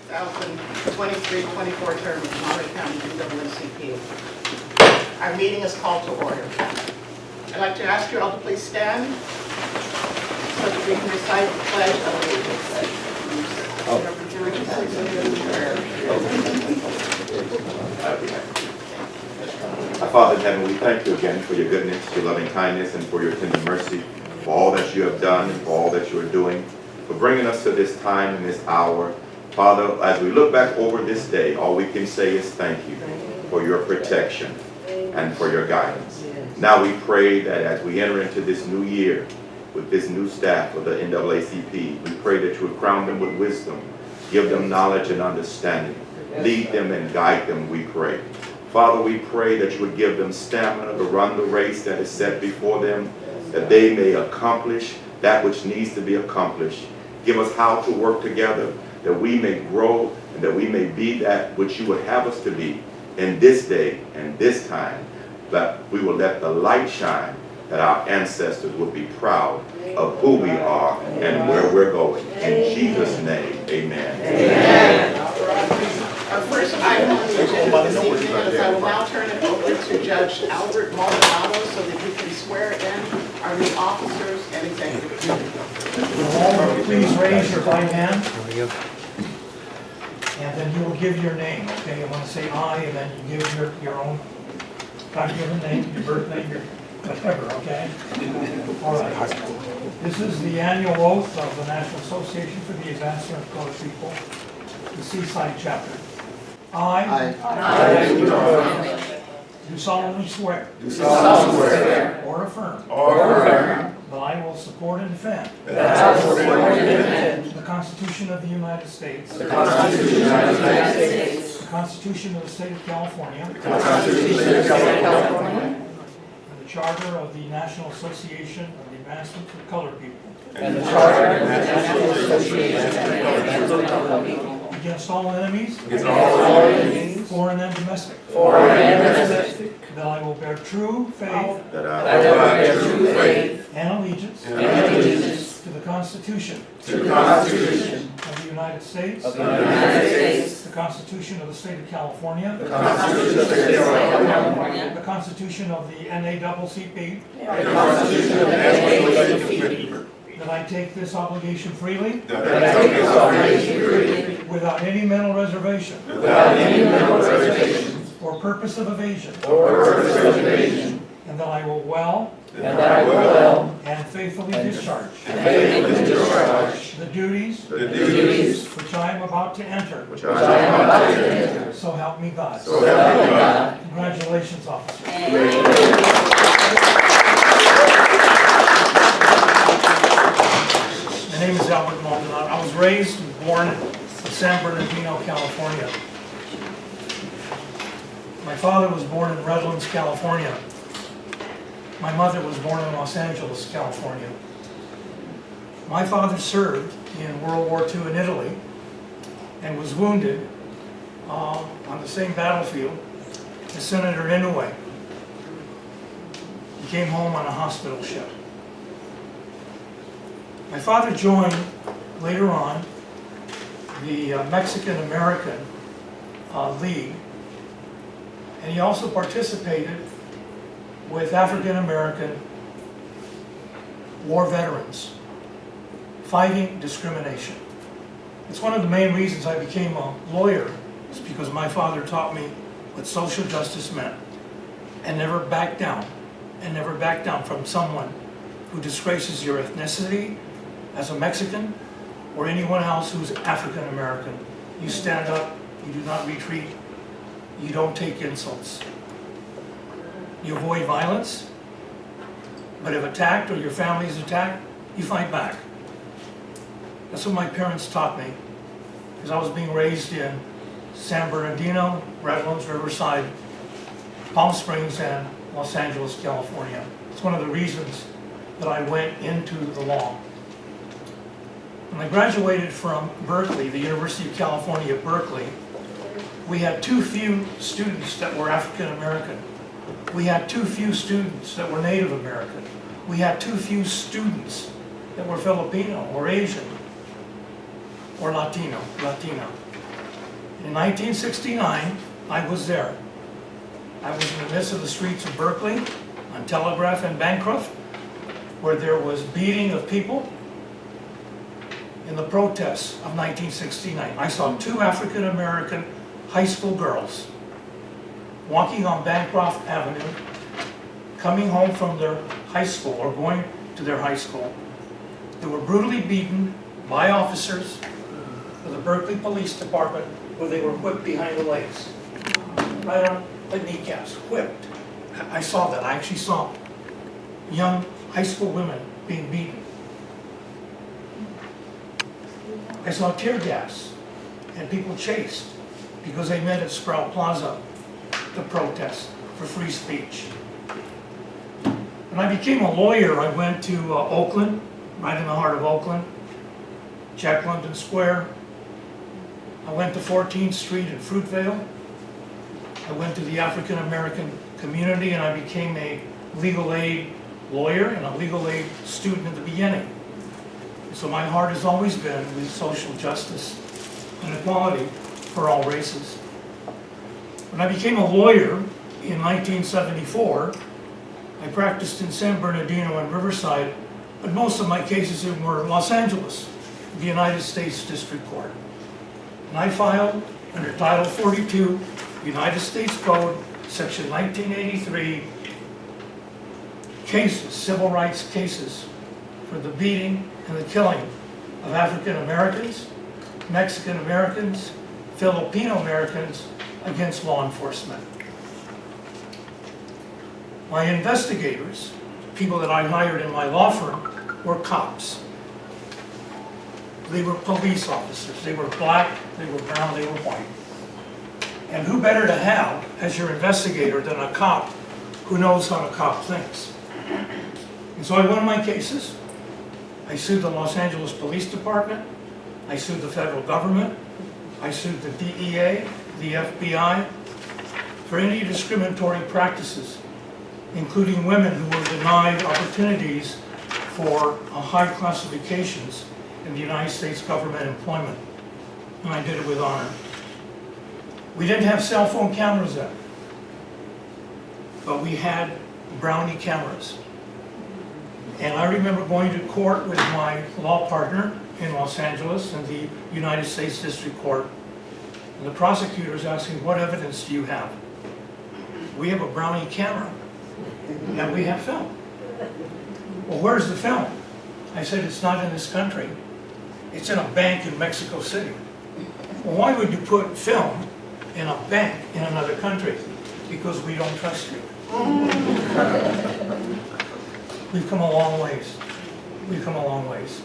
2023-24 term of Monterey County NAACP. Our meeting is called to order. I'd like to ask you all to please stand so that we can recite the Pledge of Allegiance. Our Father in heaven, we thank you again for your goodness, your loving kindness, and for your tender mercy, for all that you have done and for all that you are doing, for bringing us to this time and this hour. Father, as we look back over this day, all we can say is thank you for your protection and for your guidance. Now we pray that as we enter into this new year with this new staff of the NAACP, we pray that you would crown them with wisdom, give them knowledge and understanding, lead them and guide them, we pray. Father, we pray that you would give them stamina to run the race that is set before them, that they may accomplish that which needs to be accomplished. Give us how to work together, that we may grow and that we may be that which you would have us to be in this day and this time, that we will let the light shine, that our ancestors will be proud of who we are and where we're going. In Jesus' name, amen. Amen. Our first item on the agenda this evening is I will now turn it over to Judge Albert Maldonado so that he can swear in our new officers and executive committee. Please raise your right hand. And then you will give your name, okay? I want to say I, and then you give your own God-given name, your birth name, your whatever, okay? All right. This is the annual oath of the National Association for the Advancement of Colored People, the Seaside chapter. I do solemnly swear or affirm that I will support and defend the Constitution of the United States, the Constitution of the State of California, and the Charter of the National Association of the Advancement of Colored People, against all enemies, foreign and domestic, that I will bear true faith and allegiance to the Constitution of the United States, the Constitution of the State of California, the Constitution of the NAACP, that I take this obligation freely, without any mental reservation, or purpose of evasion, and that I will well and faithfully discharge the duties which I am about to enter. So help me God. Congratulations, officer. My name is Albert Maldonado. I was raised and born in San Bernardino, California. My father was born in Redlands, California. My mother was born in Los Angeles, California. My father served in World War II in Italy and was wounded on the same battlefield as Senator Inouye. He came home on a hospital ship. My father joined later on the Mexican-American League, and he also participated with African-American war veterans fighting discrimination. It's one of the main reasons I became a lawyer, is because my father taught me what social justice meant, and never back down from someone who disgraces your ethnicity as a Mexican or anyone else who's African American. You stand up, you do not retreat, you don't take insults. You avoid violence, but if attacked or your family is attacked, you fight back. That's what my parents taught me, because I was being raised in San Bernardino, Redlands, Riverside, Palm Springs, and Los Angeles, California. It's one of the reasons that I went into the law. When I graduated from Berkeley, the University of California, Berkeley, we had too few students that were African American. We had too few students that were Native American. We had too few students that were Filipino or Asian or Latina. In 1969, I was there. I was in the midst of the streets of Berkeley, on Telegraph and Bancroft, where there was beating of people in the protests of 1969. I saw 2 African-American high school girls walking on Bancroft Avenue, coming home from their high school or going to their high school. They were brutally beaten by officers of the Berkeley Police Department, where they were whipped behind the legs, right on the kneecaps, whipped. I saw that. I actually saw young high school women being beaten. I saw tear gas and people chased because they met at Sproul Plaza to protest for free speech. When I became a lawyer, I went to Oakland, right in the heart of Oakland, Jack London Square. I went to 14th Street in Fruitvale. I went to the African American community, and I became a legal aid lawyer and a legal aid student at the beginning. So my heart has always been with social justice and equality for all races. When I became a lawyer in 1974, I practiced in San Bernardino and Riverside, but most of my cases were Los Angeles, the United States District Court. And I filed under Title 42, United States Code, Section 1983, cases, civil rights cases, for the beating and the killing of African Americans, Mexican Americans, Filipino Americans against law enforcement. My investigators, people that I hired in my law firm, were cops. They were police officers. They were black, they were brown, they were white. And who better to have as your investigator than a cop who knows how a cop thinks? And so I won my cases. I sued the Los Angeles Police Department. I sued the federal government. I sued the DEA, the FBI, for any discriminatory practices, including women who were denied opportunities for high classifications in the United States government employment. And I did it with honor. We didn't have cell phone cameras then, but we had brownie cameras. And I remember going to court with my law partner in Los Angeles in the United States District Court, and the prosecutors asking, what evidence do you have? We have a brownie camera, and we have film. Well, where's the film? I said, it's not in this country. It's in a bank in Mexico City. Well, why would you put film in a bank in another country? Because we don't trust you. We've come a long ways. We've come a long ways.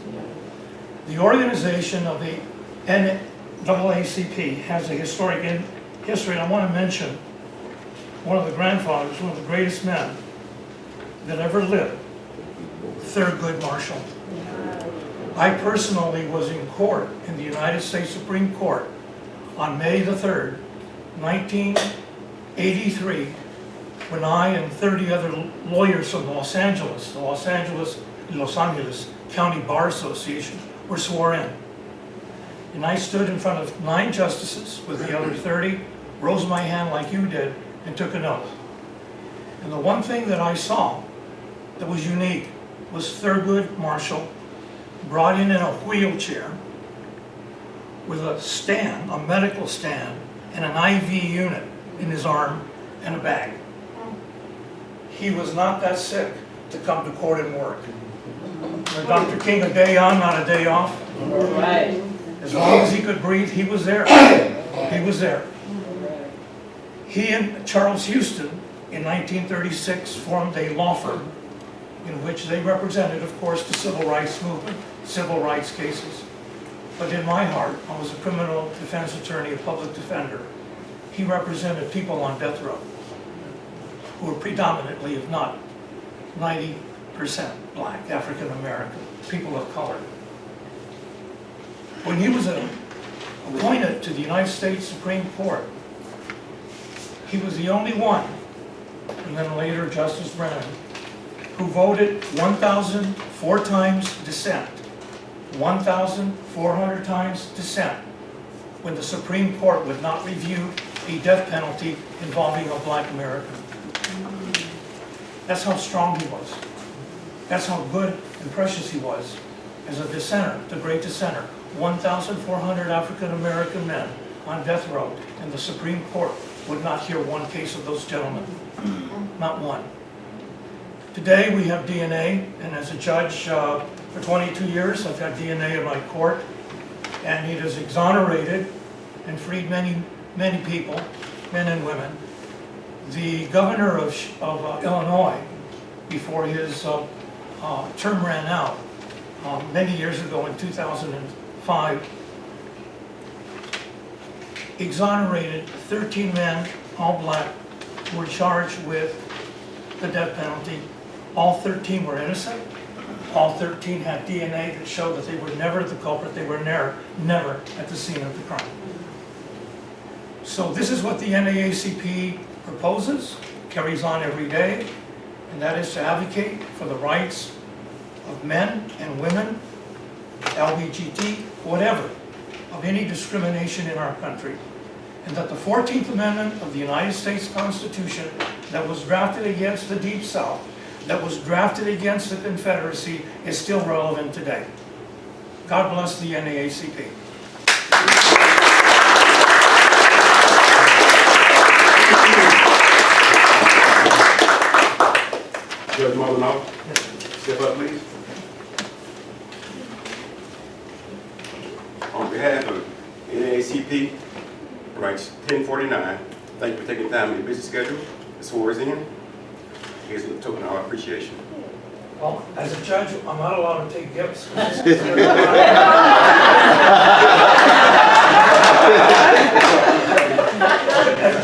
The organization of the NAACP has a historic history, and I want to mention one of the grandfathers, one of the greatest men that ever lived, Thurgood Marshall. I personally was in court in the United States Supreme Court on May the 3rd, 1983, when I and 30 other lawyers from Los Angeles, the Los Angeles County Bar Association, were sworn in. And I stood in front of 9 justices with the other 30, rose my hand like you did, and took an oath. And the one thing that I saw that was unique was Thurgood Marshall brought in a wheelchair with a stand, a medical stand, and an IV unit in his arm and a bag. He was not that sick to come to court and work. Dr. King, a day on, not a day off. Right. As long as he could breathe, he was there. He was there. He and Charles Houston in 1936 formed a law firm in which they represented, of course, the civil rights movement, civil rights cases. But in my heart, I was a criminal defense attorney, a public defender. He represented people on death row who were predominantly, if not 90% black, African American, people of color. When he was appointed to the United States Supreme Court, he was the only one, and then later Justice Brennan, who voted 1,004 times dissent, 1,400 times dissent when the Supreme Court would not review a death penalty involving a black American. That's how strong he was. That's how good and precious he was as a dissenter, the great dissenter. 1,400 African American men on death row, and the Supreme Court would not hear one case of those gentlemen. Not one. Today we have DNA, and as a judge for 22 years, I've had DNA in my court, and it has exonerated and freed many, many people, men and women. The governor of Illinois, before his term ran out, many years ago in 2005, exonerated 13 men, all black, who were charged with the death penalty. All 13 were innocent. All 13 had DNA that showed that they were never the culprit. They were never at the scene of the crime. So this is what the NAACP proposes, carries on every day, and that is to advocate for the rights of men and women, LGBT, whatever, of any discrimination in our country. And that the 14th Amendment of the United States Constitution that was drafted against the Deep South, that was drafted against the Confederacy, is still relevant today. God bless the NAACP. Judge Maldonado, step up, please. On behalf of NAACP, ranks 1049, thank you for taking time in your busy schedule to swear us in. Here's a token of our appreciation. Well, as a judge, I'm not allowed to take gifts. As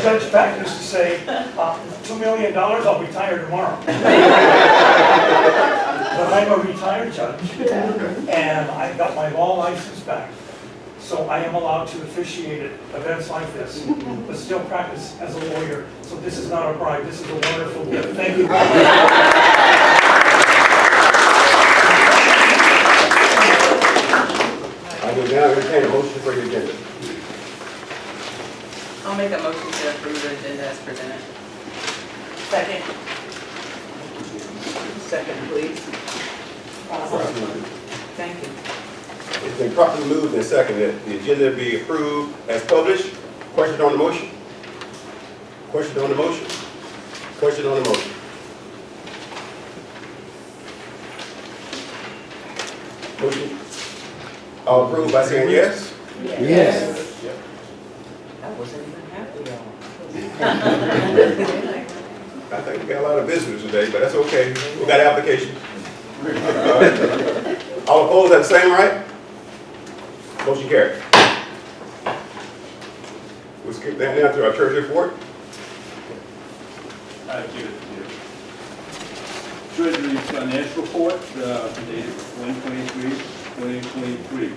Judge Beck used to say, $2 million, I'll retire tomorrow. But I'm a retired judge, and I got my law license back. So I am allowed to officiate at events like this, but still practice as a lawyer. So this is not a bribe, this is a wonderful gift. Thank you. I will now entertain a motion for the agenda. I'll make a motion to approve the agenda as presented. Second. Second, please. Thank you. It's been properly moved and seconded that the agenda be approved as published. Question on the motion? Question on the motion? Question on the motion? Motion? All approved by saying yes? Yes. I wasn't even happy, y'all. I think we got a lot of visitors today, but that's okay. We got applications. All opposed at the same right? Motion carried. We'll skip that now to our church report. I give it to you. Treasury financial report dated 1/23/2023.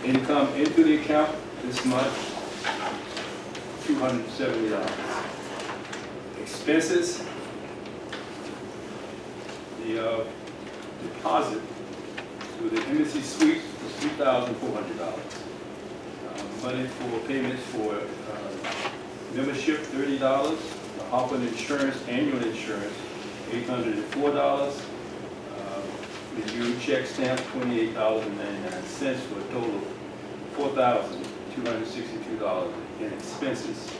Income into the account this month, $270. Expenses, the deposit to the Embassy Suite was $3,400. Money for payments for membership, $30. The Hoffman Insurance, annual insurance, $804. Review check stamp, $28.99 for a total of $4,262 in expenses.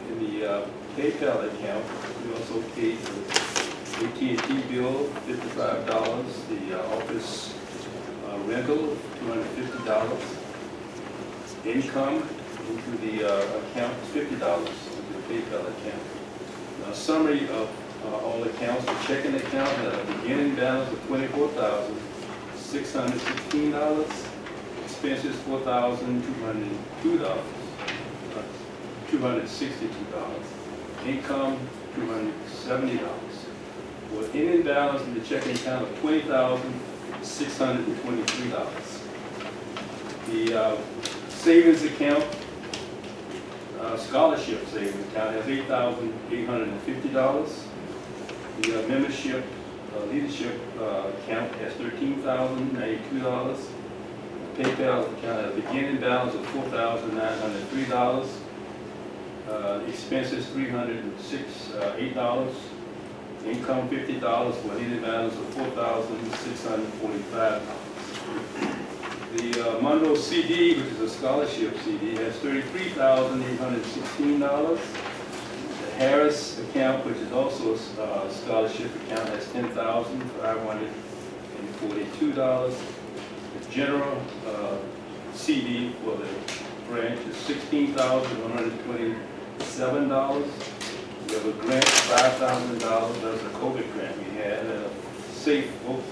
In the PayPal account, we also paid the AT&T bill, $55. The office rental, $250. Income into the account is $50 into the PayPal account. Now, summary of all accounts: the checking account had a beginning balance of $24,616. Expenses $4,202. $262. Income $270. With ending balance in the checking account of $20,623. The savings account, scholarship savings account, has $8,850. The membership leadership account has $13,092. PayPal account has a beginning balance of $4,903. Expenses $308. Income $50 for an ending balance of $4,645. The Monroe CD, which is a scholarship CD, has $33,816. The Harris account, which is also a scholarship account, has $10,542. The general CD for the branch is $16,127. We have a grant, $5,000. That's a COVID grant we had, and a safe vote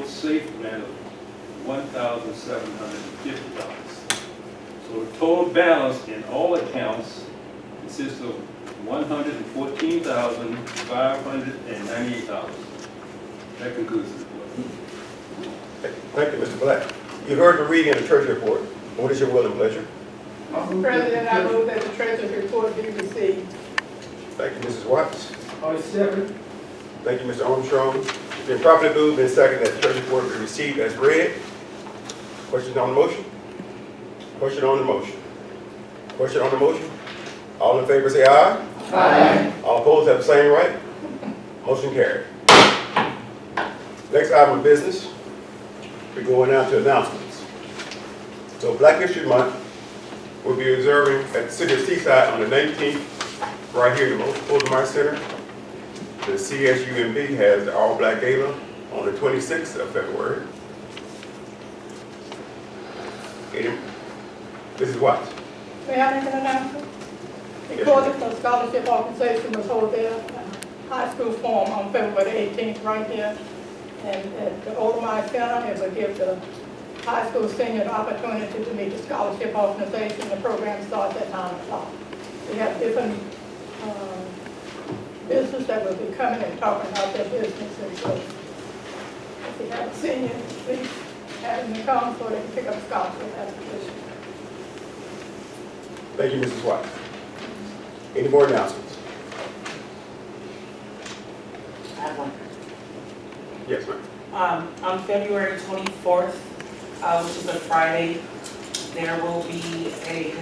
safe grant of $1,750. So the total balance in all accounts consists of $114,598. That concludes the report. Thank you, Mr. Black. You heard the reading of the treasury report. What is your will and pleasure? Mr. President, I move that the treasurer's report be received. Thank you, Mrs. Watts. I second. Thank you, Mr. Armstrong. It's been properly moved and seconded that the treasury report be received as read. Question on the motion? Question on the motion? Question on the motion? All in favor say aye. Aye. All opposed have the same right. Motion carried. Next item of business, we're going now to announcements. So Black History Month will be observing at the city of Seaside on the 19th, right here in the Oldemeyer Center. The CSUMB has the All Black Gala on the 26th of February. Mrs. Watts. May I make an announcement? The Coalition Scholarship Organization will hold their high school forum on February 18th right here. And at the Oldemeyer Center, it will give the high school seniors the opportunity to meet the scholarship organization. The program starts at 9 o'clock. We have different business that will be coming and talking about their business. And so if you have a senior, please have them come so they can pick up a scholarship application. Thank you, Mrs. White. Any more announcements? I have one. Yes, ma'am. On February 24th, which is a Friday, there will be a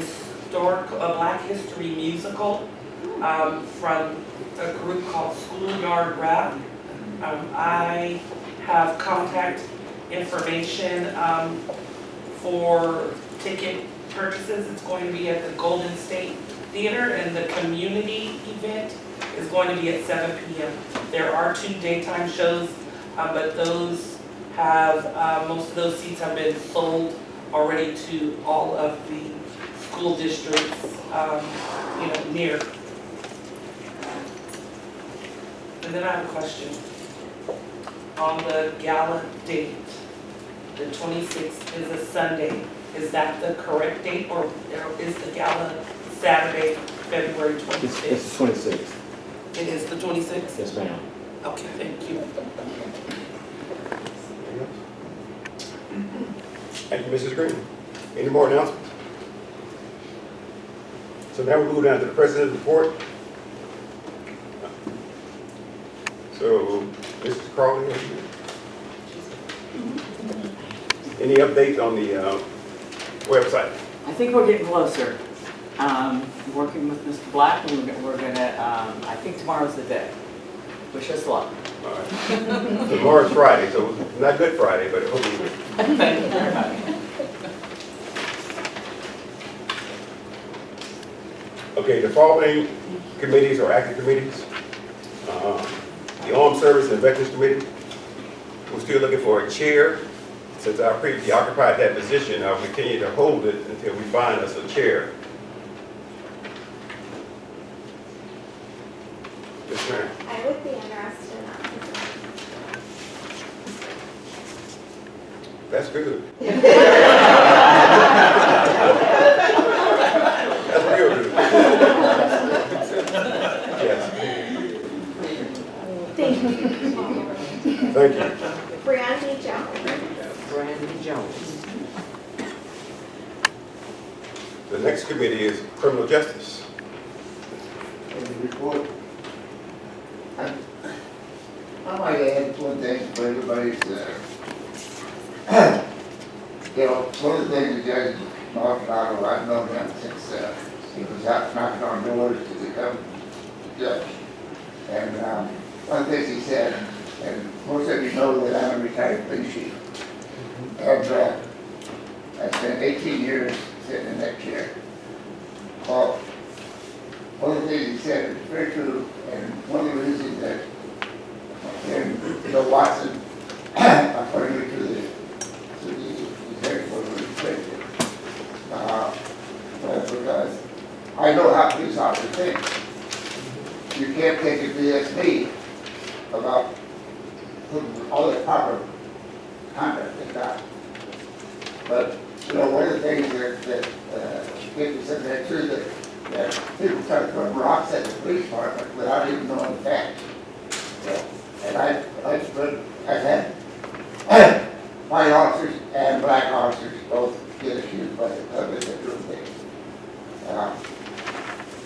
Black History musical from a group called Schoolyard Rap. I have contact information for ticket purchases. It's going to be at the Golden State Theater, and the community event is going to be at 7 p.m. There are 2 daytime shows, but those have, most of those seats have been sold already to all of the school districts, near. And then I have a question. On the gala date, the 26th is a Sunday. Is that the correct date, or is the gala Saturday, February 26th? It's the 26th. It is the 26th? Yes, ma'am. Okay, thank you. Thank you, Mrs. Green. Any more announcements? So now we move down to the president's report. So, Mrs. Crawley, any updates on the website? I think we're getting closer. Working with Mr. Black, and we're gonna, I think tomorrow's the day. Wish us luck. All right. Tomorrow's Friday, so not Good Friday, but hopefully. Thank you very much. Okay, the following committees are active committees. The Armed Service and Veterans Committee, we're still looking for a chair. Since I previously occupied that position, I'll continue to hold it until we find us a chair. Yes, ma'am. I would be interested in that. That's good. That's real good. Yes. Thank you. Thank you. Brandy Jones. Brandy Jones. The next committee is Criminal Justice. Report. I might add one thing for everybody's You know, one of the things that Judge Maldonado, I've known him since he was out knocking on doors to become judge. And one of the things he said, and most of you know that I'm a retired police chief. And I spent 18 years sitting in that chair. Well, one of the things he said is very true, and one of the reasons that Watson appointed me to the executive board of legislature, because I know how police officers think. You can't take a BS about all the proper conduct they got. But, you know, one of the things that gave me some of that too, that people start throwing rocks at the police department without even knowing the facts. Yeah. And I've had white officers and black officers both get accused by the public of doing things.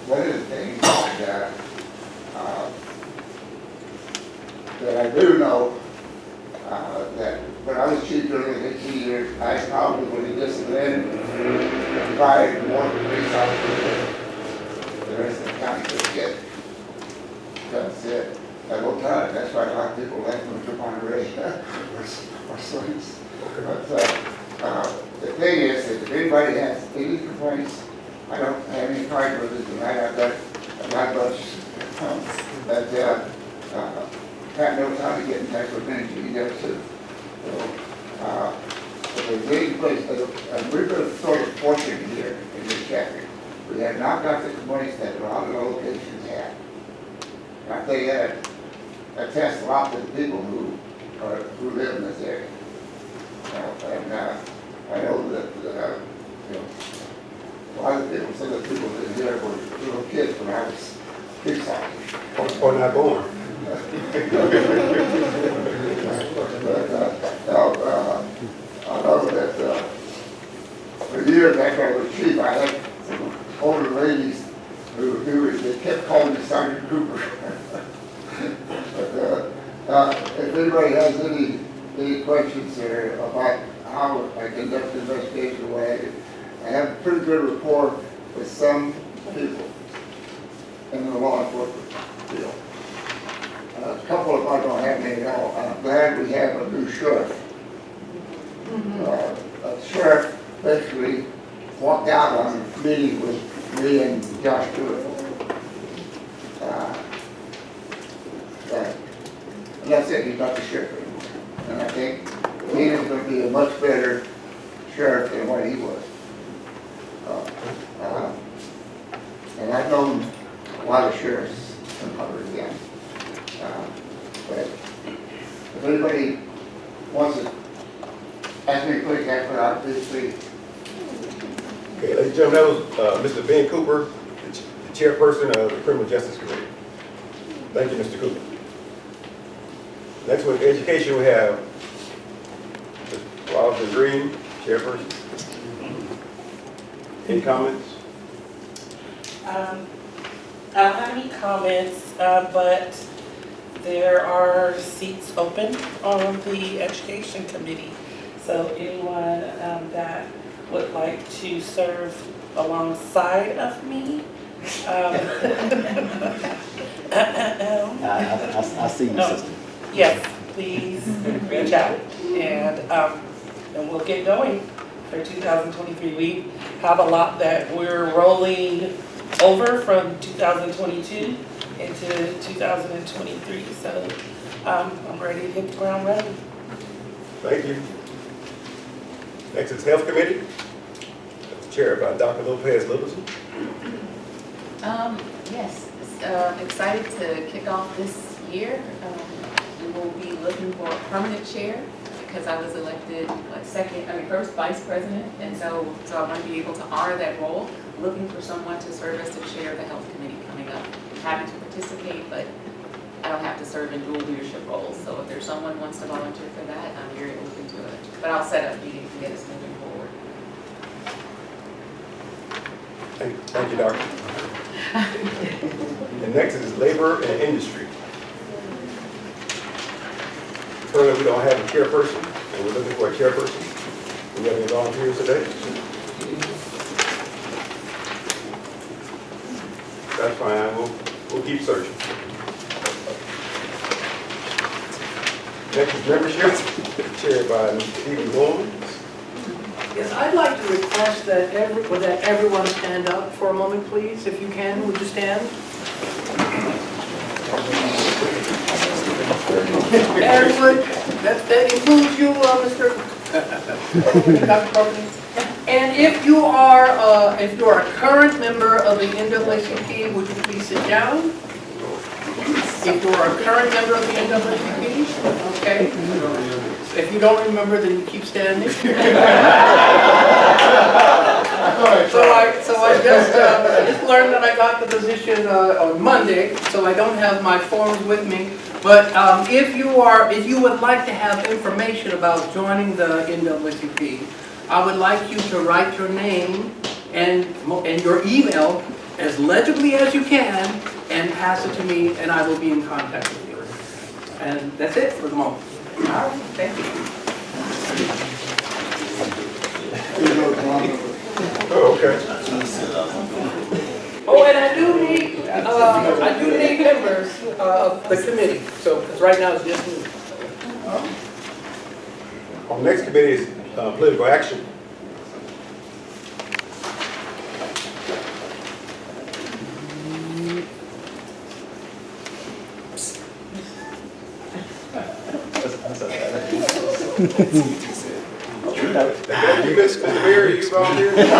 One of the things that I do know, that when I was chief during the 18 years, I probably would have disciplined by more police officers the rest of the county could get. That's it. At one time, that's why a lot of people like moved to Monterey or swings. But the thing is that if anybody has any complaints, I don't have any pride with it tonight. I've got a bunch. But Pat knows how to get in touch with me. He does too. So, there's any place, and we're going to throw a fortune here in this chapter. We have not got the complaints that a lot of the locations have. And I think that attests a lot to the people who live in this area. And I know that you know, a lot of people, some of the people in here were little kids when I was big size. Or not born. I know that for years after I was chief, I had some older ladies they kept calling me Sergeant Cooper. But if anybody has any questions there about how I conduct the investigation, I have a pretty good rapport with some people in the law enforcement field. A couple of them I don't have any at all. I'm glad we have a new sheriff. A sheriff basically walked out on a meeting with me and Josh Stewart. And that's it, he's not the sheriff anymore. And I think he is going to be a much better sheriff than what he was. And I've known a lot of sheriffs from Otter again. But if anybody wants to ask me a quick answer, obviously. Okay, ladies and gentlemen, that was Mr. Ben Cooper, the chairperson of the Criminal Justice Committee. Thank you, Mr. Cooper. Next with education, we have Mr. Robert Green, chairperson. Any comments? I don't have any comments, but there are seats open on the education committee. So anyone that would like to serve alongside of me. I see you, sister. Yes, please reach out and we'll get going for 2023. We have a lot that we're rolling over from 2022 into 2023. So I'm ready to hit the ground running. Thank you. Next is Health Committee. That's chaired by Dr. Lopez Littleton. Yes, excited to kick off this year. We will be looking for a permanent chair because I was elected first vice president, and so I want to be able to honor that role. Looking for someone to serve as the chair of the Health Committee coming up. I'm happy to participate, but I don't have to serve in dual leadership roles. So if there's someone who wants to volunteer for that, I'm very open to it. But I'll set up meetings to get us moving forward. Thank you, Doctor. And next is Labor and Industry. Currently, we don't have a chairperson, and we're looking for a chairperson. We got any volunteers today? That's fine, we'll keep searching. Next is membership, chaired by Stephen Norman. Yes, I'd like to request that everyone stand up for a moment, please. If you can, would you stand? Everyone, that includes you, Mr. Dr. Courtney. And if you are a current member of the NAACP, would you please sit down? If you are a current member of the NAACP, okay. If you don't remember, then you keep standing. So I just learned that I got the position on Monday, so I don't have my forms with me. But if you would like to have information about joining the NAACP, I would like you to write your name and your email as legibly as you can and pass it to me, and I will be in contact with you. And that's it for the moment. All right, thank you. Oh, okay. Oh, and I do need members of the committee. So, because right now it's just me. Our next committee is political action. You missed Mr. Mayor, you volunteered? It's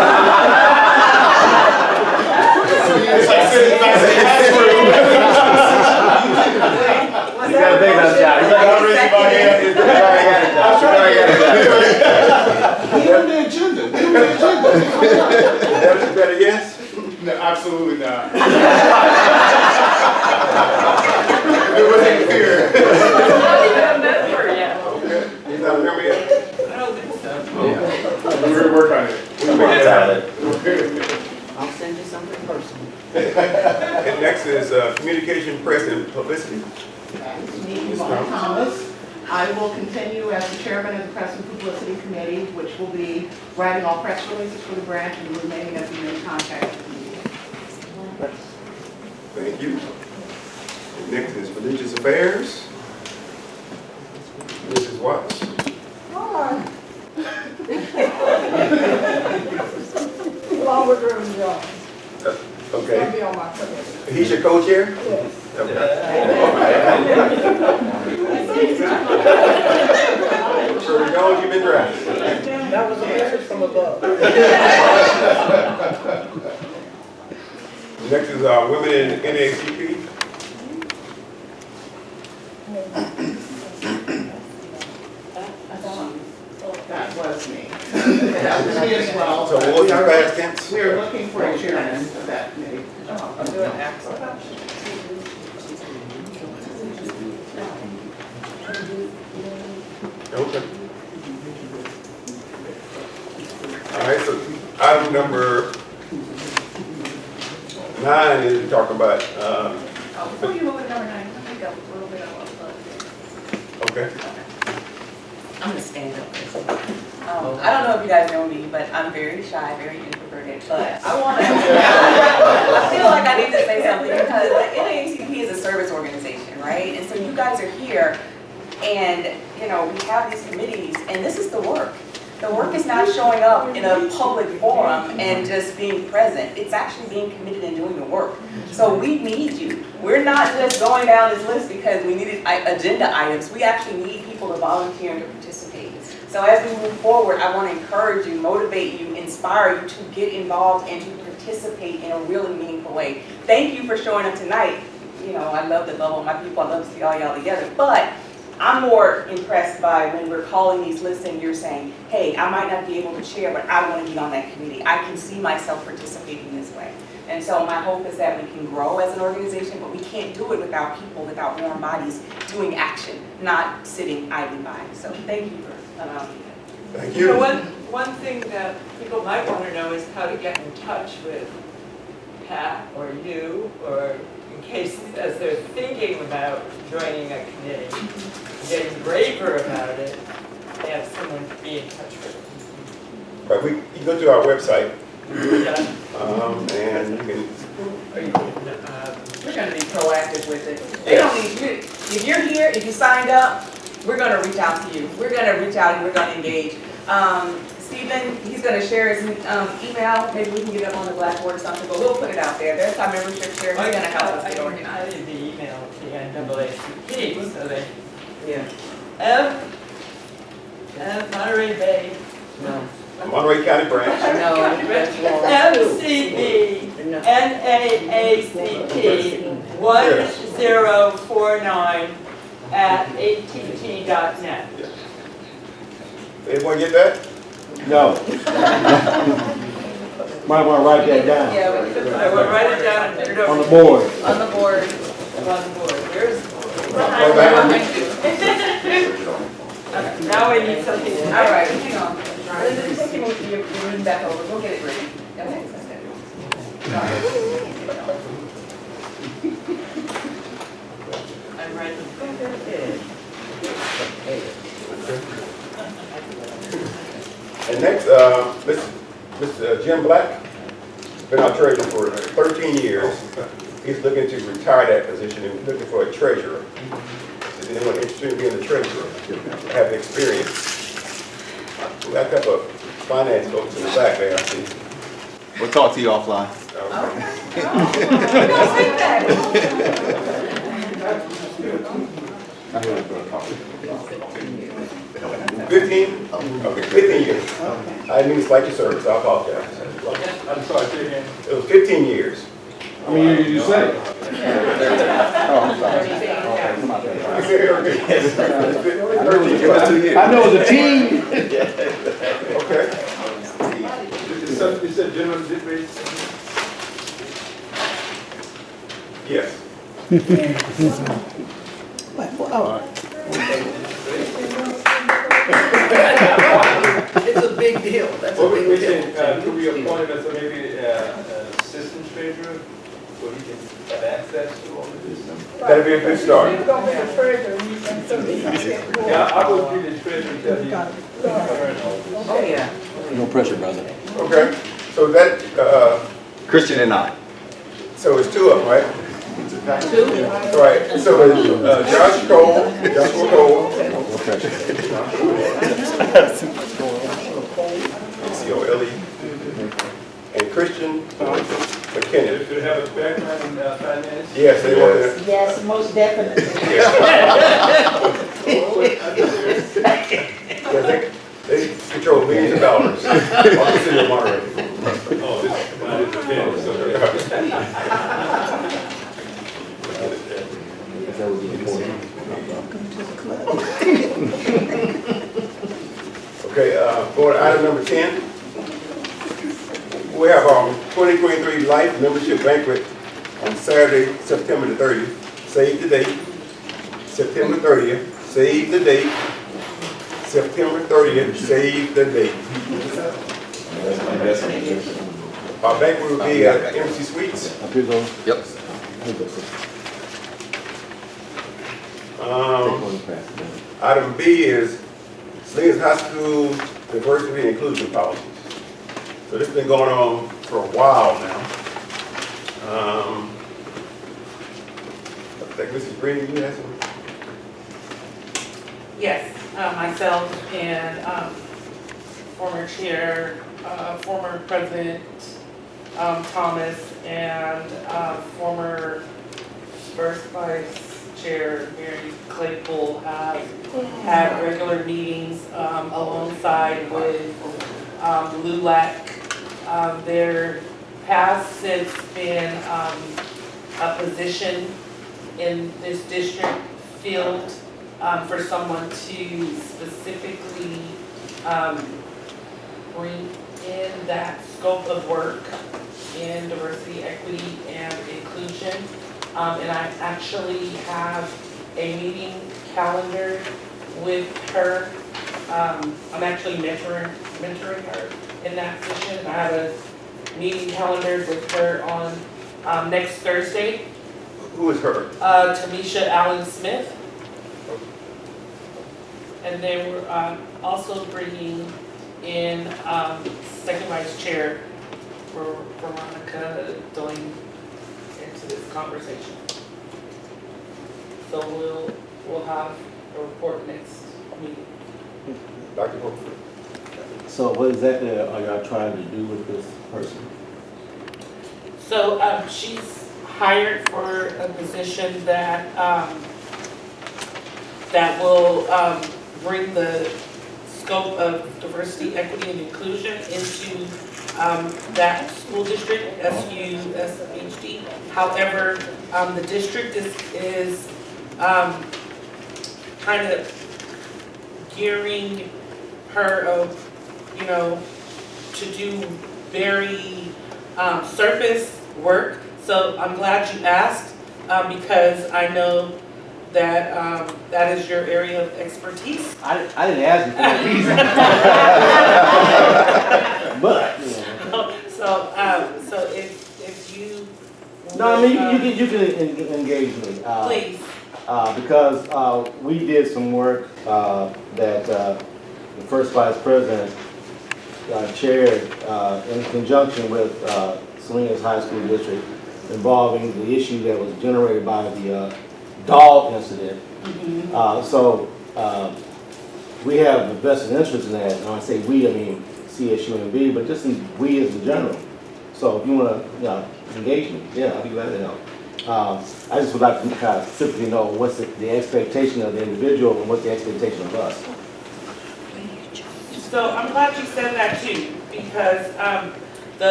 like sitting in the classroom. You gotta think about that. He's like, I'm raising my hand. I'm trying to get it. You're on the agenda. You're on the agenda. That's better, yes? No, absolutely not. It wasn't clear. Not even a member yet. Okay. He's not a member yet? I don't think so. We're gonna work on it. We'll work on it. I'll send you something personal. And next is communication, press, and publicity. That's me, Yvonne Thomas. I will continue as the chairman of the Press and Publicity Committee, which will be writing all press releases for the branch and remaining as the main contact with the media. Thank you. And next is religious affairs. Mrs. Watts. Hi. Along with Reverend Jones. He's gonna Okay. be on my committee. He's your co-chair? Yes. Reverend Jones, you've been drafted. That was a message from above. Next is women in NAACP. That was me. That was me as well. So what was your past tense? We are looking for a chairman of that committee. I'm doing excellent. Okay. All right, so item number 9 is to talk about, Before you move to number 9, let me go a little bit of a okay. I'm gonna stand up for a second. I don't know if you guys know me, but I'm very shy, very introverted, but I wanna, I feel like I need to say something because the NAACP is a service organization, right? And so you guys are here and, you know, we have these committees and this is the work. The work is not showing up in a public forum and just being present. It's actually being committed and doing the work. So we need you. We're not just going down this list because we needed agenda items. We actually need people to volunteer and to participate. So as we move forward, I want to encourage you, motivate you, inspire you to get involved and to participate in a really meaningful way. Thank you for showing up tonight. You know, I love to love all my people. I love to see all y'all together. But I'm more impressed by when we're calling these lists and you're saying, hey, I might not be able to chair, but I want to be on that committee. I can see myself participating this way. And so my hope is that we can grow as an organization, but we can't do it without people, without warm bodies doing action, not sitting idly by. So thank you for allowing me that. Thank You know, you. one thing that people might want to know is how to get in touch with Pat or you, or in case as they're thinking about joining a committee, getting braver about it, they have someone to be in touch with. But you can go to our website, and you can, We're gonna be proactive with it. They don't need you, if you're here, if you signed up, we're gonna reach out to you. We're gonna reach out and we're gonna engage. Stephen, he's gonna share his email, maybe we can get it up on the blackboard or something, but we'll put it out there. There's our membership share, he's gonna help us get I organized. did the email to the NAACP, so they, Yeah. Monterey Bay, Monterey County branch. No, that's wrong. MCB, NAACP 1049@att.net. Anyone get that? No. Might want to write that down Yeah, we can I will write it down and put it over. on the board. on the board. On the board. There's, now we need something. All right, hang on. Just take your reading back over, we'll get it ready. Okay. I'm writing. And next, Mr. Jim Black, been our treasurer for 13 years. He's looking to retire that position and looking for a treasurer. Is anyone interested in being the treasurer? Have experience? We got a couple of finance folks in the back there, I see. We'll talk to you offline. Okay, 15 years. I didn't mean to slight your service, I apologize. I'm sorry, say again. It was 15 years. How many years did you say? Oh, I'm sorry. I know it's a team. Okay. You said general rate? Yes. It's a big deal, that's a What big we deal. saying, could we appoint him as maybe assistant treasurer, so he can have access to all of this stuff? That'd be a good start. He's gonna be the treasurer, you can Yeah, I would be the treasurer till he. Oh, yeah. No pressure, brother. Okay. So that, Christian and I. so it's two of them, right? Two? Right. So it's Joshua Cole, C-O-L-E, and Christian McKinnon. Should have a background in finance? Yes, they want that. Yes, most definitely. Yeah, they control millions of dollars on the city of Monterey. Oh, this is a business, so That would be important. Okay, for item number 10, we have our 2023 Life Membership Banquet on Saturday, September the 30th. Save the date, September 30th, save the date, September 30th, save the date. Our banquet will be at MC Suites. Yep. Item B is Salinas High School Diversity and Inclusion Policies. So this has been going on for a while now. I think Mrs. Green, you have some? Yes, myself and former chair, former president Thomas, and former first vice chair Mary Claypool have had regular meetings alongside with LULAC. There has since been a position in this district filled for someone to specifically bring in that scope of work in diversity, equity, and inclusion. And I actually have a meeting calendar with her. I'm actually mentoring her in that position. I have a meeting calendar with her on next Thursday. Who is her? Tamisha Allen Smith. And then we're also bringing in second vice chair for Veronica going into this conversation. So we'll have a report next meeting. Dr. Hope. So what exactly are y'all trying to do with this person? So she's hired for a position that that will bring the scope of diversity, equity, and inclusion into that school district, SUSHD. However, the district is kind of gearing her, to do very surface work. So I'm glad you asked because I know that that is your area of expertise. I didn't ask you for that reason. But, So if you. no, I mean, you can engage me. Please. Because we did some work that the first vice president chaired in conjunction with Salinas High School District involving the issue that was generated by the dog incident. So we have a vested interest in that. And when I say we, I mean CSUMB, but just we as in general. So if you want to engage me, yeah, I'll be glad to help. I just would like to kind of simply know what's the expectation of the individual and what's the expectation of us. So I'm glad you said that too, because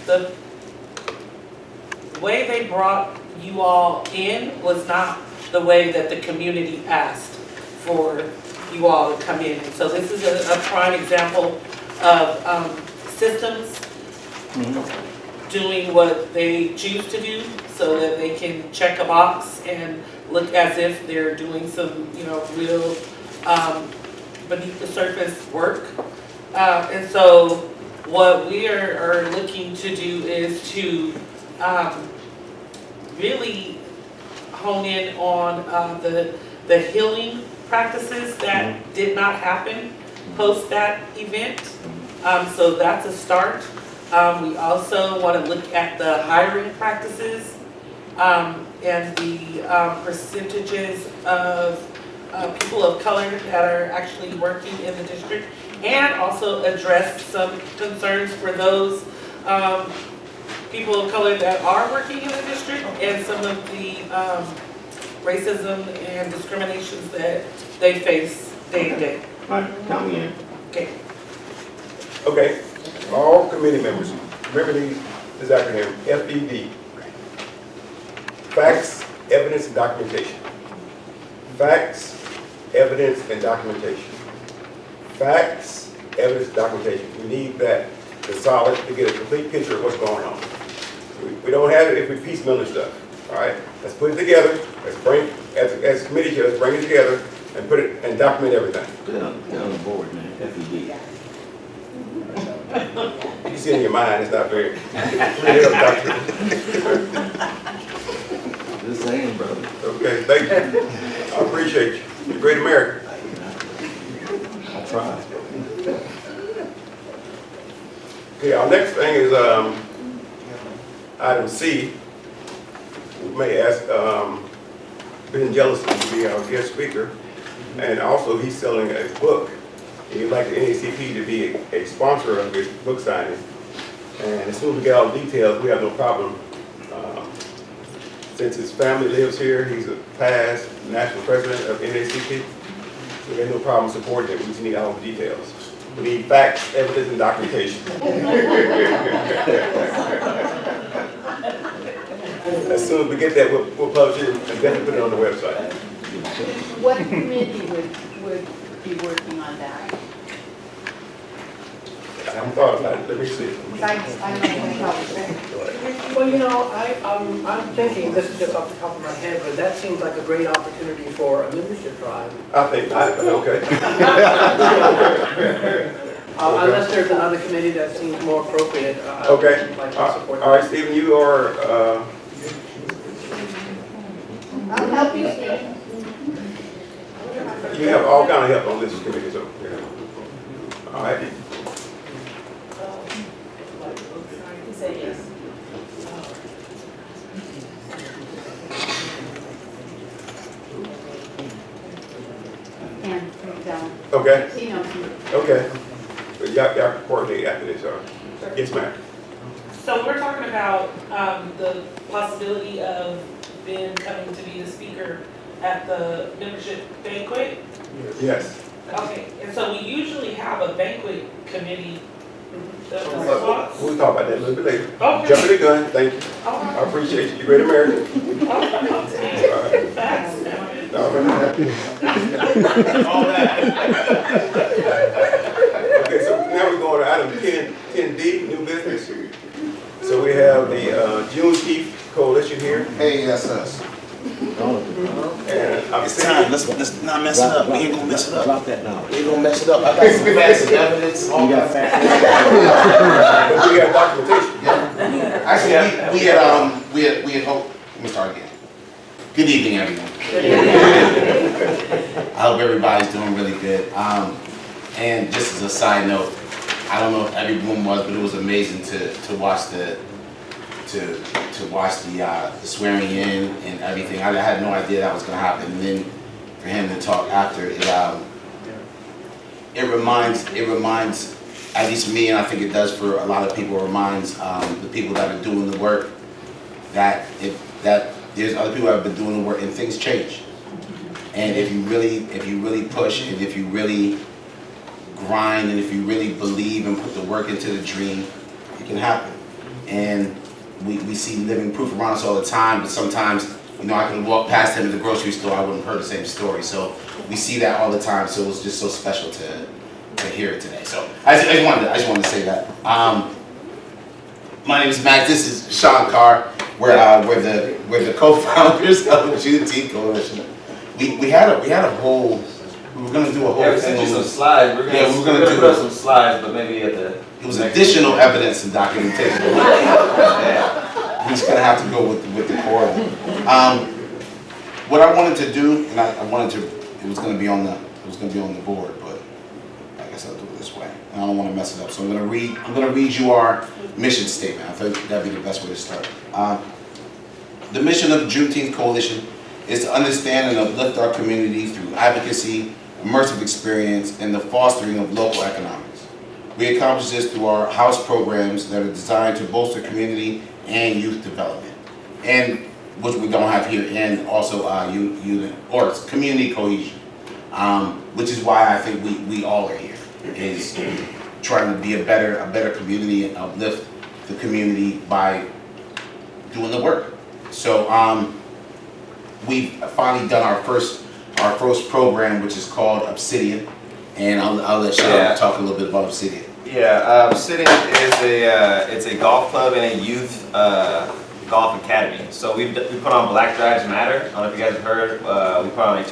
the way they brought you all in was not the way that the community asked for you all to come in. So this is a prime example of systems doing what they choose to do so that they can check a box and look as if they're doing some, real beneath the surface work. And so what we are looking to do is to really hone in on the healing practices that did not happen post that event. So that's a start. We also want to look at the hiring practices and the percentages of people of color that are actually working in the district, and also address some concerns for those people of color that are working in the district and some of the racism and discriminations that they face day to day. All right, count me in. Okay. Okay, all committee members, remember this acronym, FED. Facts, evidence, and documentation. Facts, evidence, and documentation. Facts, evidence, and documentation. We need that to solid to get a complete picture of what's going on. We don't have it if we piecemeal this stuff. All right, let's put it together. Let's bring, as committee chair, let's bring it together and put it and document everything. Get on the board, man. FED. You can see it in your mind. It's not very. Just saying, brother. Okay, thank you. I appreciate you. You're a great American. I try. Okay, our next thing is item C. We may ask Ben Jellison to be our guest speaker, and also he's selling a book. He'd like the NAACP to be a sponsor of his book signing. And as soon as we get all the details, we have no problem. Since his family lives here, he's a past national president of NAACP. So we have no problem supporting it. We just need all the details. We need facts, evidence, and documentation. As soon as we get that, we'll publish it and definitely put it on the website. What committee would be working on that? I haven't thought about it. Let me see. Well, I'm thinking, this is just off the top of my head, but that seems like a great opportunity for a membership drive. I think, okay. Unless there's another committee that seems more appropriate. Okay. Like to support All right, Stephen, you are. I'll help you, Steve. You have all kind of help on this committee, so. All right. say yes. And, Okay, he knows me. okay. But y'all can coordinate after this, all right? Yes, ma'am. So we're talking about the possibility of Ben coming to be the speaker at the membership banquet. Yes. Okay, and so we usually have a banquet committee. We'll talk about that a little bit later. Okay. Jumping the gun, thank you. All right. I appreciate you. You great American. All right. Facts. All that. Okay, so now we're going to item 10D, new business. So we have the Juneteenth Coalition here. Hey, yes, us. And I'm It's time. Let's not mess it up. We ain't gonna mess it up. Drop that now. We ain't gonna mess it up. I got some facts and evidence. You got facts. But we have documentation. Actually, we had hoped. Let me start again. Good evening, everyone. I hope everybody's doing really good. And just as a side note, I don't know if everyone was, but it was amazing to watch the swearing in and everything. I had no idea that was going to happen. And then for him to talk after it reminds, at least me, and I think it does for a lot of people, reminds the people that are doing the work that there's other people that have been doing the work and things change. And if you really push and if you really grind and if you really believe and put the work into the dream, it can happen. And we see living proof around us all the time, but sometimes, I can walk past him at the grocery store, I wouldn't have heard the same story. So we see that all the time, so it was just so special to hear it today. So I just wanted to say that. My name is Max, this is Sean Carr. We're the co-founders of the Juneteenth Coalition. We had a whole, we were gonna do a whole Yeah, we thing. sent you some slides. We're gonna put up some slides, but maybe at the. It was additional evidence and documentation. Yeah. We're just gonna have to go with the core. What I wanted to do, and it was gonna be on the board, but I guess I'll do it this way. And I don't want to mess it up, so I'm gonna read you our mission statement. I think that'd be the best way to start. The mission of the Juneteenth Coalition is to understand and uplift our community through advocacy, immersive experience, and the fostering of local economics. We accomplish this through our house programs that are designed to bolster community and youth development, and which we don't have here, and also community cohesion, which is why I think we all are here, is trying to be a better community and uplift the community by doing the work. So we've finally done our first program, which is called Obsidian, and I'll let Sean talk a little bit about Obsidian. Yeah, Obsidian is it's a golf club and a youth golf academy. So we put on Black Lives Matter. I don't know if you guys have heard. We put on a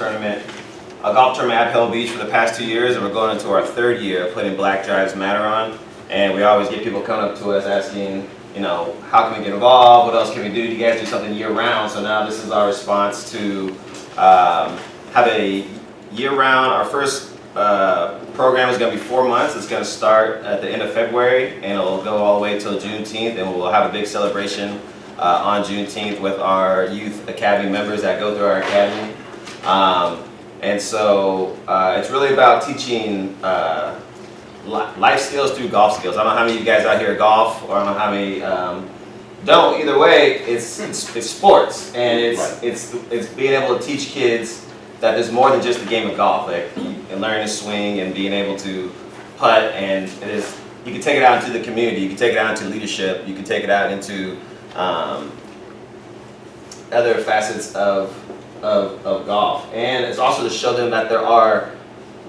golf tournament at Pebble Beach for the past 2 years, and we're going into our third year of putting Black Lives Matter on. And we always get people coming up to us asking, how can we get involved? What else can we do? Do you guys do something year round? So now this is our response to have a year round. Our first program is going to be 4 months. It's going to start at the end of February, and it'll go all the way till Juneteenth, and we'll have a big celebration on Juneteenth with our youth academy members that go through our academy. And so it's really about teaching life skills through golf skills. I don't know how many of you guys out here golf, or I don't know how many don't. Either way, it's sports, and it's being able to teach kids that there's more than just a game of golf. Like learning to swing and being able to putt, and you can take it out into the community. You can take it out into leadership. You can take it out into other facets of golf, and it's also to show them that there are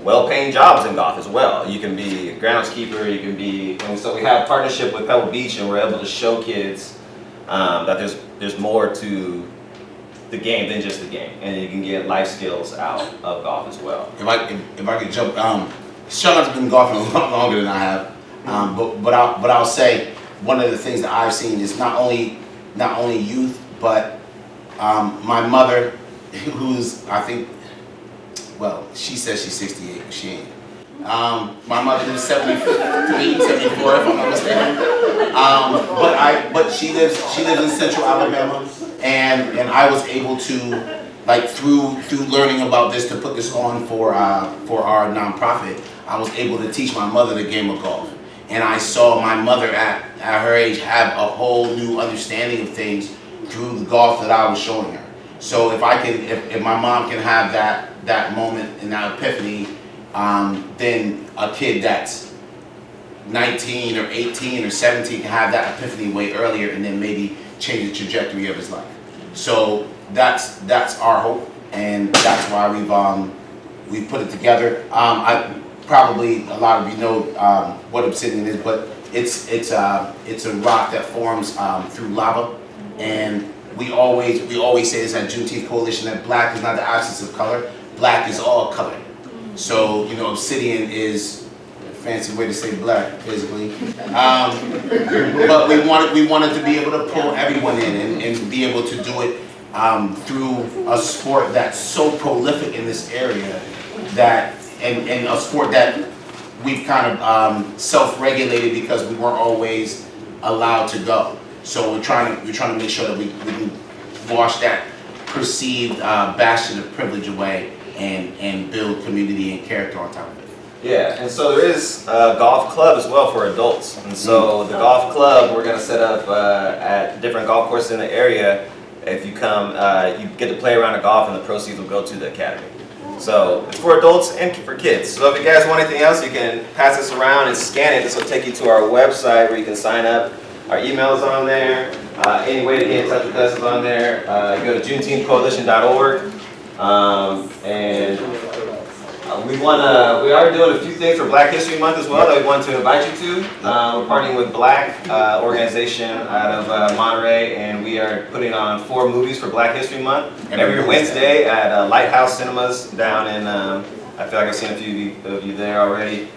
well-paying jobs in golf as well. You can be a groundskeeper, you can be, and so we have a partnership with Pebble Beach, and we're able to show kids that there's more to the game than just the game, and you can get life skills out of golf as well. If I could jump, Sean's been golfing a lot longer than I have, but I'll say one of the things that I've seen is not only youth, but my mother, who's, I think, well, she says she's 68, but she ain't. My mother is 73, 74, if I'm not mistaken. But she lives in Central Alabama, and I was able to, like, through learning about this, to put this on for our nonprofit, I was able to teach my mother the game of golf. And I saw my mother at her age have a whole new understanding of things through the golf that I was showing her. So if my mom can have that moment and that epiphany, then a kid that's 19 or 18 or 17 can have that epiphany way earlier and then maybe change the trajectory of his life. So that's our hope, and that's why we've put it together. Probably a lot of you know what obsidian is, but it's a rock that forms through lava, and we always say this at Juneteenth Coalition, that black is not the absence of color, black is all color. So, you know, obsidian is a fancy way to say black, basically. But we wanted to be able to pull everyone in and be able to do it through a sport that's so prolific in this area, that and a sport that we've kind of self-regulated because we weren't always allowed to go. So we're trying to make sure that we can wash that perceived bastion of privilege away and build community and character on top of it. Yeah, and so there is a golf club as well for adults. And so the golf club, we're going to set up at different golf courses in the area. If you come, you get to play around the golf, and the proceeds will go to the academy. So it's for adults and for kids. So if you guys want anything else, you can pass this around and scan it. This will take you to our website where you can sign up. Our email is on there. Any way to get in touch with us is on there. You go to juneteenthcoalition.org. And we are doing a few things for Black History Month as well that we want to invite you to. We're partnering with Black organization out of Monterey, and we are putting on 4 movies for Black History Month every Wednesday at Lighthouse Cinemas down in, I feel like I've seen a few of you there already.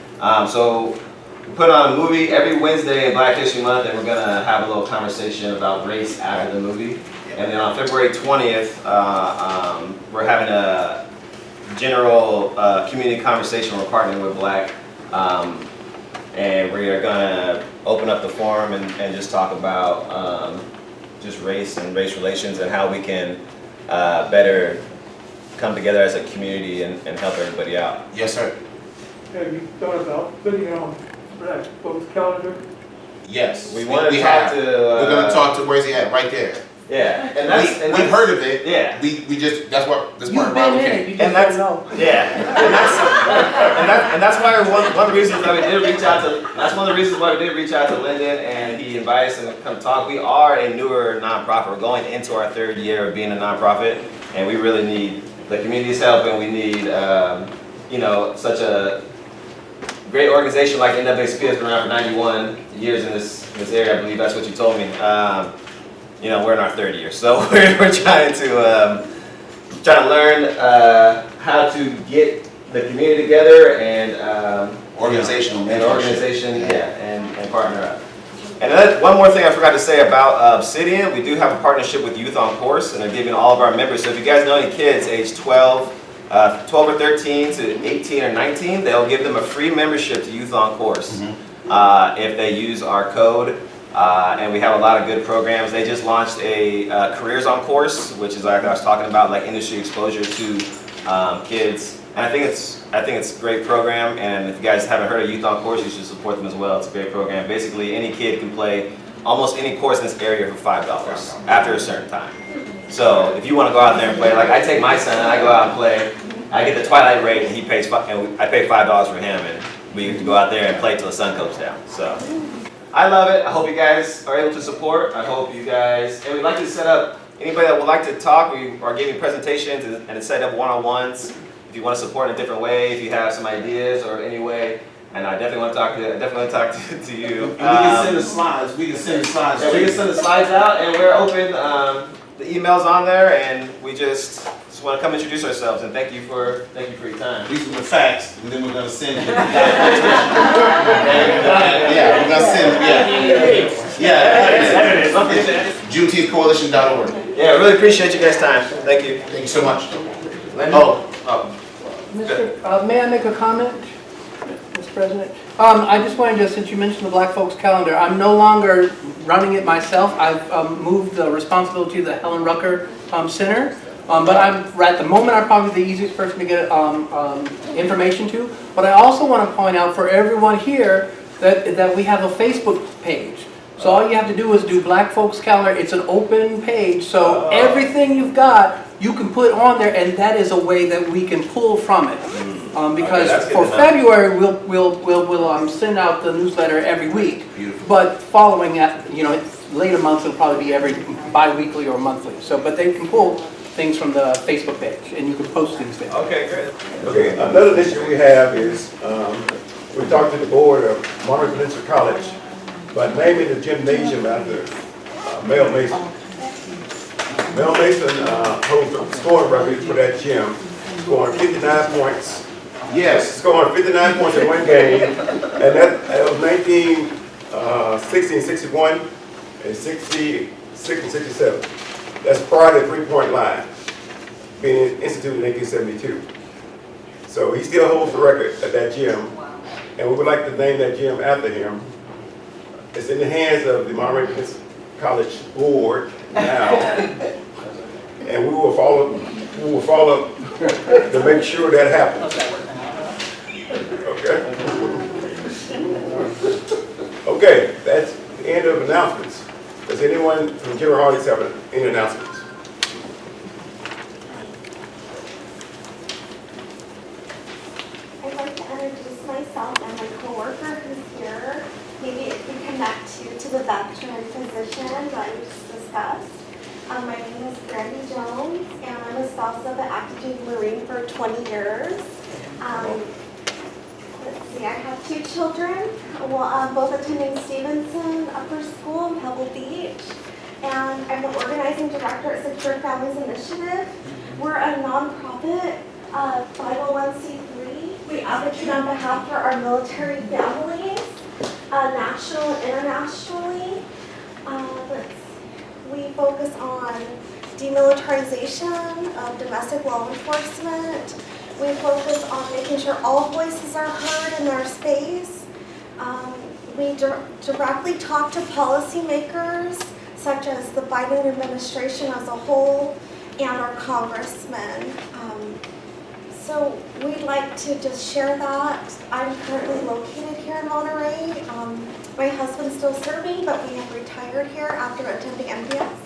So we put on a movie every Wednesday in Black History Month, and we're going to have a little conversation about race after the movie. And then on February 20th, we're having a general community conversation. We're partnering with Black, and we are going to open up the forum and just talk about just race and race relations and how we can better come together as a community and help everybody out. Yes, sir. Have you thought about putting it on Black folks' calendar? Yes. We want to talk to. We're going to talk to, where's he at? Right there. Yeah, we've heard of it. Yeah, we just that's part of You've been in it, you just don't know. Yeah, and that's why one of the reasons that we did reach out to. That's one of the reasons why we did reach out to Lyndon, and he invited us to come talk. We are a newer nonprofit. We're going into our 3rd year of being a nonprofit, and we really need the community's help, and we need such a great organization like NAACP has been around for 91 years in this area. I believe that's what you told me. We're in our 3rd year, so we're trying to learn how to get the community together and organization, and partner up. And then one more thing I forgot to say about Obsidian, we do have a partnership with Youth on Course, and they're giving all of our members. So if you guys know any kids age 12 or 13 to 18 or 19, they'll give them a free membership to Youth on Course if they use our code. And we have a lot of good programs. They just launched a Careers on Course, which is like I was talking about, like industry exposure to kids. And I think it's a great program. And if you guys haven't heard of Youth on Course, you should support them as well. It's a great program. Basically, any kid can play almost any course in this area for $5 after a certain time. So if you want to go out there and play, like I take my son and I go out and play. I get the twilight rate, and I pay $5 for him, and we get to go out there and play till the sun comes down. So. I love it. I hope you guys are able to support. I hope you guys, and we'd like to set up, anybody that would like to talk, we are giving presentations and set up one-on-ones. If you want to support in a different way, if you have some ideas or any way, and I definitely want to talk to you. And we can send the slides. We can send the slides. Yeah, we can send the slides out, and we're open. The email's on there, and we just want to come introduce ourselves, and thank you for your time. These are the facts, and then we're going to send you. We're going to send. Juneteenthcoalition.org. Yeah, really appreciate you guys' time. Thank you. Thank you so much. Mr. May I make a comment? Mr. President. I just wanted to, since you mentioned the Black Folks Calendar, I'm no longer running it myself. I've moved the responsibility to the Helen Rucker Center. But at the moment, I'm probably the easiest person to get information to. But I also want to point out for everyone here that we have a Facebook page. So all you have to do is do Black Folks Calendar. It's an open page, so everything you've got, you can put on there, and that is a way that we can pull from it. Because Okay, for February, we'll send out the newsletter every week. Beautiful. But following that, later months it'll probably be every bi-weekly or monthly. So, but they can pull things from the Facebook page, and you can post things there. Okay, great. Okay, another issue we have is, we talked to the board of Monterey Peninsula College by naming the gymnasium after Mel Mason. Mel Mason holds the scoring record for that gym, scoring 59 points. Yes, scoring 59 points in one game, and that was 1960 and 61, and 66 and 67. That's prior to the three-point line being instituted in 1872. So he still holds the record at that gym, and we would like to name that gym after him. It's in the hands of the Monterey Peninsula College Board now, and we will follow to make sure that happens. Okay. Okay, that's the end of announcements. Does anyone from the general audience have any announcements? I'd like to introduce myself and my coworker who's here. Maybe if we connect you to the veteran position that we just discussed. My name is Brandy Jones, and I'm a spouse of an active duty Marine for 20 years. Let's see, I have 2 children, both attending Stevenson Upper School in Pebble Beach. And I'm the organizing director at Secure Families Initiative. We're a nonprofit 501c3. We advocate on behalf of our military families, national and internationally. We focus on demilitarization of domestic law enforcement. We focus on making sure all voices are heard in our space. We directly talk to policymakers, such as the Biden administration as a whole, and our congressmen. So we'd like to just share that. I'm currently located here in Monterey. My husband's still serving, but we have retired here after attending MPS.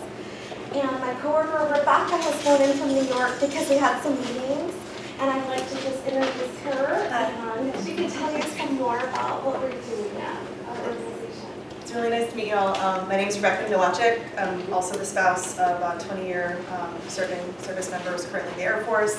And my coworker Rebecca has flown in from New York because we had some meetings. And I'd like to just introduce her, and she can tell you some more about what we're doing at our organization. It's really nice to meet you all. My name is Rebecca Milacek. I'm also the spouse of a 20-year service member who's currently in the Air Force.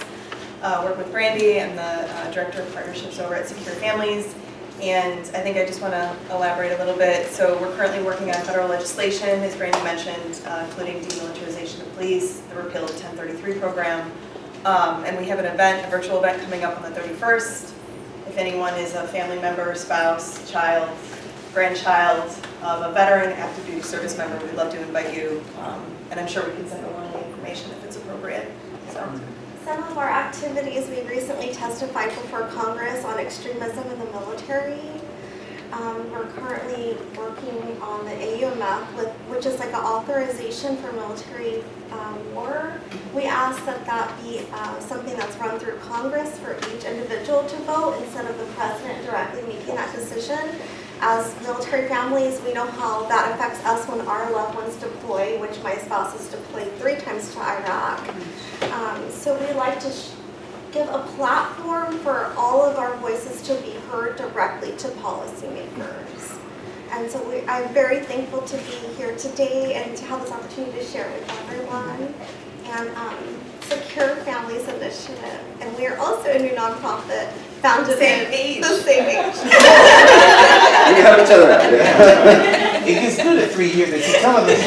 Work with Brandy. I'm the Director of Partnerships over at Secure Families. And I think I just want to elaborate a little bit. So we're currently working on federal legislation, as Brandy mentioned, including demilitarization of police, the repeal of the 1033 program. And we have an event, a virtual event coming up on the 31st. If anyone is a family member, spouse, child, grandchild of a veteran, active duty service member, we'd love to invite you. And I'm sure we can send along the information if it's appropriate. So. Some of our activities, we recently testified before Congress on extremism in the military. We're currently working on the AUMF, which is like an authorization for military war. We ask that be something that's run through Congress for each individual to vote instead of the president directly making that decision. As military families, we know how that affects us when our loved ones deploy, which my spouse has deployed 3 times to Iraq. So we like to give a platform for all of our voices to be heard directly to policymakers. And so I'm very thankful to be here today and to have this opportunity to share with everyone. And Secure Families Initiative. And we are also a new nonprofit founded Same age. The same age. We have each other. It gets good at 3 years. They keep telling us.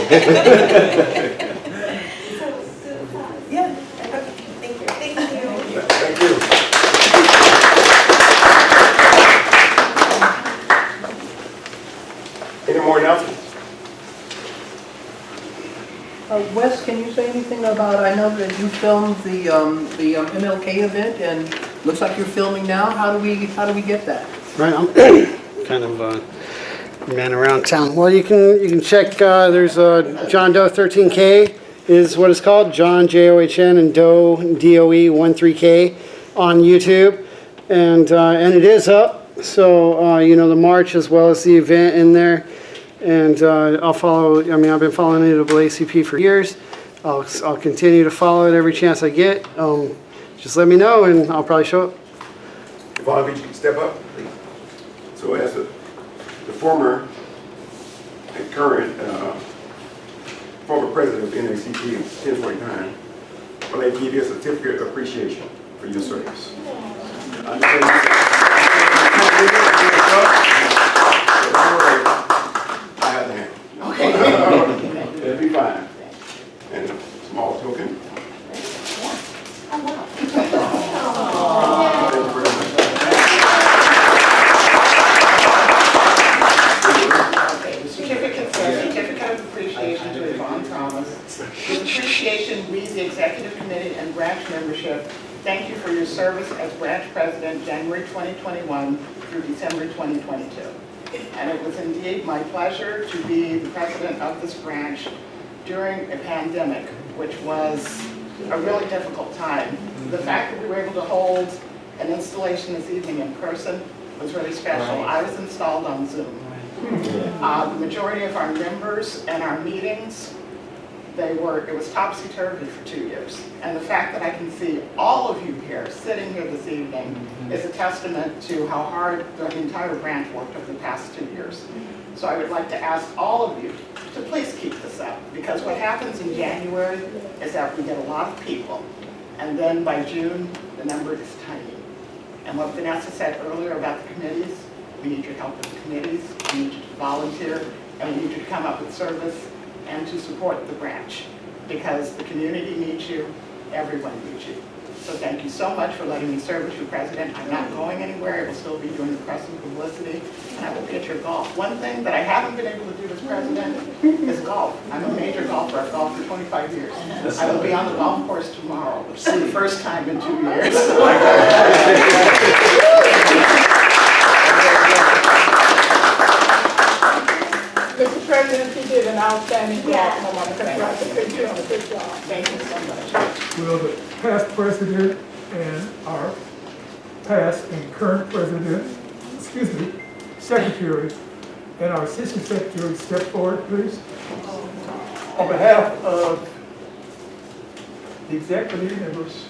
Yeah. Thank you. Thank you. Thank you. Any more announcements? Wes, can you say anything about, I know that you filmed the MLK event, and looks like you're filming now. How do we get that? Right, I'm kind of man around town. Well, you can check. There's John Doe 13K is what it's called. John JOHN and Doe DOE 13K on YouTube, and it is up. So you know the march as well as the event in there, and I'll follow. I mean, I've been following NAACP for years. I'll continue to follow it every chance I get. Just let me know, and I'll probably show up. Yvonne, could you step up? So as the former and current former president of NAACP, 1049, I'd like to give you a certificate of appreciation for your service. I have the hand. Okay. That'll be fine. And a small token. Certificate of appreciation to Yvonne Thomas. With appreciation, we, the executive committee and branch membership, thank you for your service as branch president January 2021 through December 2022. And it was indeed my pleasure to be the president of this branch during a pandemic, which was a really difficult time. The fact that we were able to hold an installation this evening in person was really special. I was installed on Zoom. The majority of our members and our meetings, it was topsy-turvy for 2 years. And the fact that I can see all of you here, sitting here this evening, is a testament to how hard the entire branch worked over the past 2 years. So I would like to ask all of you to please keep this up, because what happens in January is that we get a lot of people, and then by June, the number is tiny. And what Vanessa said earlier about the committees, we need your help with the committees, we need you to volunteer, and we need you to come up with service and to support the branch, because the community needs you, everyone needs you. So thank you so much for letting me serve as your president. I'm not going anywhere. I will still be doing the press and publicity, and I will be at your golf. One thing that I haven't been able to do as president is golf. I'm a major golfer. I've golfed for 25 years. I will be on the golf course tomorrow, which is the first time in 2 years. Mr. President, you did an outstanding job, and I want to congratulate you on a good job. Thank you so much. Will the past president and our past and current president, secretary, and our assistant secretary step forward, please? On behalf of the executive members,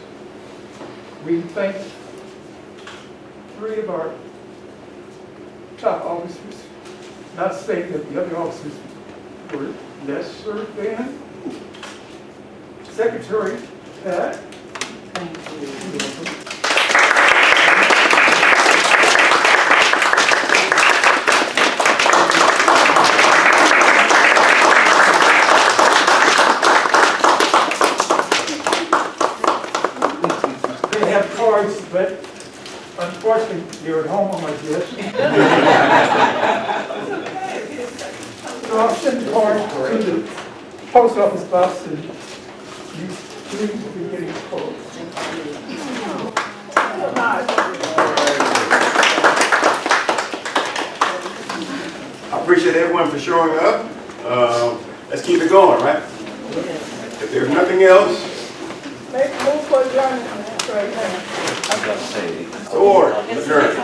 we thank 3 of our top officers. Not saying that the other officers were lesser than. Secretary Pat. Thank you. They have cards, but unfortunately, you're at home on my desk. So I'll send the card to the post office box, and you please will be getting the code. I appreciate everyone for showing up. Let's keep it going, right? If there's nothing else, Make a move for adjournment. I was about to say. order. Adjourn.